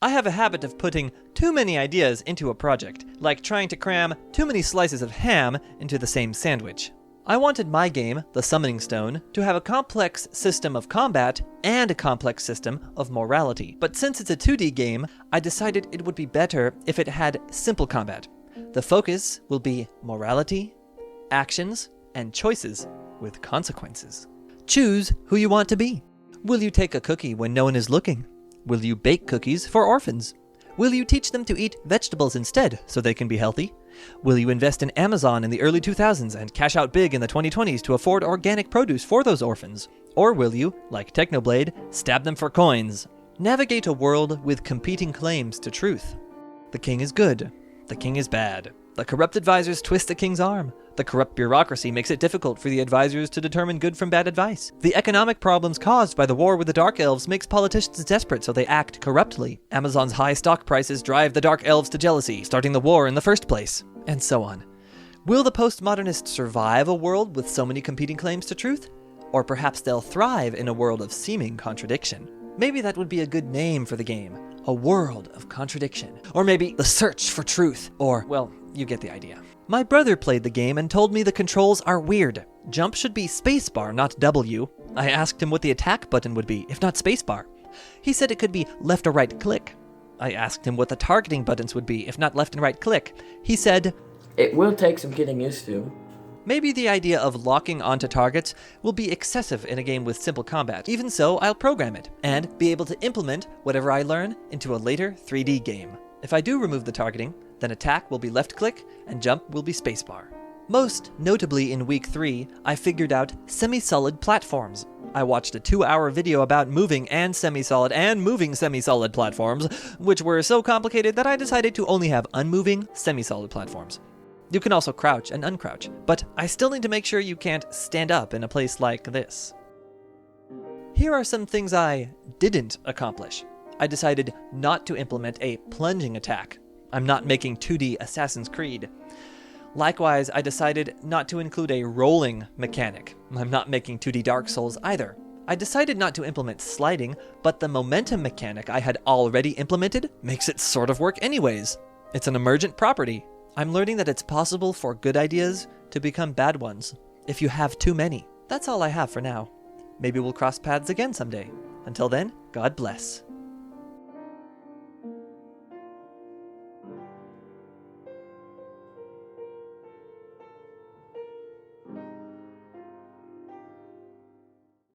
I have a habit of putting too many ideas into a project, like trying to cram too many slices of ham into the same sandwich. I wanted my game, The Summoning Stone, to have a complex system of combat and a complex system of morality. But since it's a 2D game, I decided it would be better if it had simple combat. The focus will be morality, actions, and choices with consequences. Choose who you want to be. Will you take a cookie when no one is looking? Will you bake cookies for orphans? Will you teach them to eat vegetables instead so they can be healthy? Will you invest in Amazon in the early 2000s and cash out big in the 2020s to afford organic produce for those orphans? Or will you, like Technoblade, stab them for coins? Navigate a world with competing claims to truth. The king is good. The king is bad. The corrupt advisors twist the king's arm. The corrupt bureaucracy makes it difficult for the advisors to determine good from bad advice. The economic problems caused by the war with the Dark Elves makes politicians desperate, so they act corruptly. Amazon's high stock prices drive the Dark Elves to jealousy, starting the war in the first place, and so on. Will the postmodernists survive a world with so many competing claims to truth? Or perhaps they'll thrive in a world of seeming contradiction. Maybe that would be a good name for the game. A world of contradiction. Or maybe The Search for Truth. Or, well, you get the idea. My brother played the game and told me the controls are weird. Jump should be spacebar, not W. I asked him what the attack button would be, if not spacebar. He said it could be left or right click. I asked him what the targeting buttons would be, if not left and right click. He said, "It will take some getting used to." Maybe the idea of locking onto targets will be excessive in a game with simple combat. Even so, I'll program it, and be able to implement whatever I learn into a later 3D game. If I do remove the targeting, then attack will be left click, and jump will be spacebar. Most notably in week 3, I figured out semi-solid platforms. I watched a 2-hour video about moving and semi-solid and moving semi-solid platforms, which were so complicated that I decided to only have unmoving semi-solid platforms. You can also crouch and uncrouch, but I still need to make sure you can't stand up in a place like this. Here are some things I didn't accomplish. I decided not to implement a plunging attack. I'm not making 2D Assassin's Creed. Likewise, I decided not to include a rolling mechanic. I'm not making 2D Dark Souls either. I decided not to implement sliding, but the momentum mechanic I had already implemented makes it sort of work anyways. It's an emergent property. I'm learning that it's possible for good ideas to become bad ones if you have too many. That's all I have for now. Maybe we'll cross paths again someday. Until then, God bless.